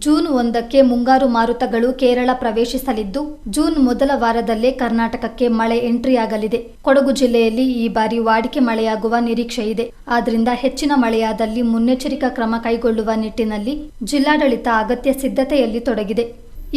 June 1ಕ್ಕೆ ಮುಂಗಾರು ಮಾರುತಗಳು ಕೇರಳ ಪ್ರವೇಶಿಸಲಿದ್ದು, ಜೂನ್ ಮೊದಲ ವಾರದಲ್ಲೇ ಕರ್ನಾಟಕಕ್ಕೆ ಮಳೆ ಎಂಟ್ರಿಯಾಗಲಿದೆ. ಕೊಡಗು ಜಿಲ್ಲೆಯಲ್ಲಿ ಈ ಬಾರಿ ವಾಡಿಕೆ ಮಳೆಯಾಗುವ ನಿರೀಕ್ಷೆ ಇದೆ. ಆದ್ದರಿಂದ ಹೆಚ್ಚಿನ ಮಳೆಯಾದಲ್ಲಿ ಮುನ್ನೆಚ್ಚರಿಕಾ ಕ್ರಮ ಕೈಗೊಳ್ಳುವ ನಿಟ್ಟಿನಲ್ಲಿ ಜಿಲ್ಲಾಡಳಿತ ಅಗತ್ಯ ಸಿದ್ಧತೆಯಲ್ಲಿ ತೊಡಗಿದೆ.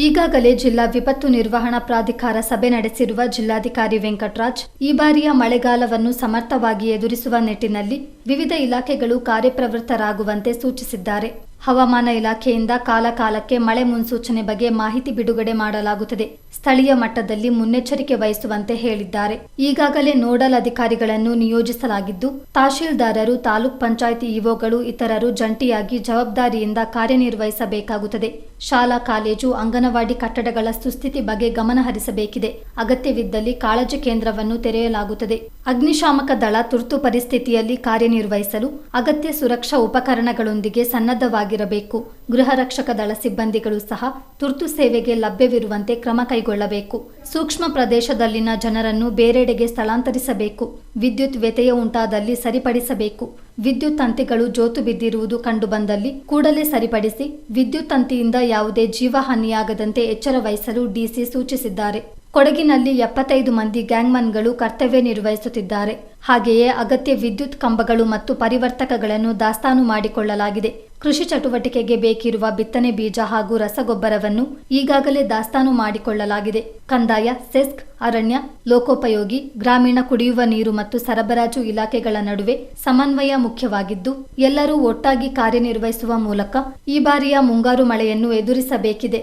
ಈಗಾಗಲೇ ಜಿಲ್ಲಾ ವಿಪತ್ತು ನಿರ್ವಹಣಾ ಪ್ರಾಧಿಕಾರ ಸಭೆ ನಡೆಸಿರುವ ಜಿಲ್ಲಾಧಿಕಾರಿ ವೆಂಕಟರಾಜ್, ಈ ಬಾರಿಯ ಮಳೆಗಾಲವನ್ನು ಸಮರ್ಥವಾಗಿ ಎದುರಿಸುವ ನಿಟ್ಟಿನಲ್ಲಿ ವಿವಿಧ ಇಲಾಖೆಗಳು ಕಾರ್ಯಪ್ರವೃತ್ತರಾಗುವಂತೆ ಸೂಚಿಸಿದ್ದಾರೆ. ಹವಾಮಾನ ಇಲಾಖೆಯಿಂದ ಕಾಲಕಾಲಕ್ಕೆ ಮಳೆ ಮುನ್ಸೂಚನೆ ಬಗ್ಗೆ ಮಾಹಿತಿ ಬಿಡುಗಡೆ ಮಾಡಲಾಗುತ್ತದೆ. ಸ್ಥಳೀಯ ಮಟ್ಟದಲ್ಲಿ ಮುನ್ನೆಚ್ಚರಿಕೆ ವಹಿಸುವಂತೆ ಹೇಳಿದ್ದಾರೆ. ಈಗಾಗಲೇ ನೋಡಲ್ ಅಧಿಕಾರಿಗಳನ್ನು ನಿಯೋಜಿಸಲಾಗಿದ್ದು, ತಹಶೀಲ್ದಾರರು, ತಾಲೂಕ್ ಪಂಚಾಯಿತಿ ಇಒಗಳು ಇತರರು ಜಂಟಿಯಾಗಿ ಜವಾಬ್ದಾರಿಯಿಂದ ಕಾರ್ಯನಿರ್ವಹಿಸಬೇಕಾಗುತ್ತದೆ. ಶಾಲಾ ಕಾಲೇಜು, ಅಂಗನವಾಡಿ ಕಟ್ಟಡಗಳ ಸುಸ್ಥಿತಿ ಬಗ್ಗೆ ಗಮನ ಹರಿಸಬೇಕಿದೆ. ಅಗತ್ಯವಿದ್ದಲ್ಲಿ ಕಾಳಜಿ ಕೇಂದ್ರವನ್ನು ತೆರೆಯಲಾಗುತ್ತದೆ. ಅಗ್ನಿಶಾಮಕ ದಳ ತುರ್ತು ಪರಿಸ್ಥಿತಿಯಲ್ಲಿ ಕಾರ್ಯನಿರ್ವಹಿಸಲು ಅಗತ್ಯ ಸುರಕ್ಷಾ ಉಪಕರಣಗಳೊಂದಿಗೆ ಸನ್ನದ್ಧವಾಗಿರಬೇಕು. ಗೃಹ ರಕ್ಷಕ ದಳ ಸಿಬ್ಬಂದಿಗಳು ಸಹ ತುರ್ತು ಸೇವೆಗೆ ಲಭ್ಯವಿರುವಂತೆ ಕ್ರಮ ಕೈಗೊಳ್ಳಬೇಕು. ಸೂಕ್ಷ್ಮ ಪ್ರದೇಶದಲ್ಲಿನ ಜನರನ್ನು ಬೇರೆಡೆಗೆ ಸ್ಥಳಾಂತರಿಸಬೇಕು. ವಿದ್ಯುತ್ ವ್ಯತ್ಯಯ ಉಂಟಾದಲ್ಲಿ ಸರಿಪಡಿಸಬೇಕು. ವಿದ್ಯುತ್ ತಂತಿಗಳು ಜೋತು ಬಿದ್ದಿರುವುದು ಕಂಡುಬಂದಲ್ಲಿ ಕೂಡಲೇ ಸರಿಪಡಿಸಿ ವಿದ್ಯುತ್ ತಂತಿಯಿಂದ ಯಾವುದೇ ಜೀವಹಾನಿಯಾಗದಂತೆ ಎಚ್ಚರ ವಹಿಸಲು ಡಿಸಿ ಸೂಚಿಸಿದ್ದಾರೆ. ಕೊಡಗಿನಲ್ಲಿ 75 ಮಂದಿ ಗ್ಯಾಂಗ್ಮನ್ಗಳು ಕರ್ತವ್ಯ ನಿರ್ವಹಿಸುತ್ತಿದ್ದಾರೆ. ಹಾಗೆಯೇ ಅಗತ್ಯ ವಿದ್ಯುತ್ ಕಂಬಗಳು ಮತ್ತು ಪರಿವರ್ತಕಗಳನ್ನು ದಾಸ್ತಾನು ಮಾಡಿಕೊಳ್ಳಲಾಗಿದೆ. ಕೃಷಿ ಚಟುವಟಿಕೆಗೆ ಬೇಕಿರುವ ಬಿತ್ತನೆ ಬೀಜ ಹಾಗೂ ರಸಗೊಬ್ಬರವನ್ನು ಈಗಾಗಲೇ ದಾಸ್ತಾನು ಮಾಡಿಕೊಳ್ಳಲಾಗಿದೆ. ಕಂದಾಯ, ಸೆಸ್ಕ್, ಅರಣ್ಯ, ಲೋಕೋಪಯೋಗಿ, ಗ್ರಾಮೀಣ ಕುಡಿಯುವ ನೀರು ಮತ್ತು ಸರಬರಾಜು ಇಲಾಖೆಗಳ ನಡುವೆ ಸಮನ್ವಯ ಮುಖ್ಯವಾಗಿದ್ದು, ಎಲ್ಲರೂ ಒಟ್ಟಾಗಿ ಕಾರ್ಯನಿರ್ವಹಿಸುವ ಮೂಲಕ ಈ ಬಾರಿಯ ಮುಂಗಾರು ಮಳೆಯನ್ನು ಎದುರಿಸಬೇಕಿದೆ.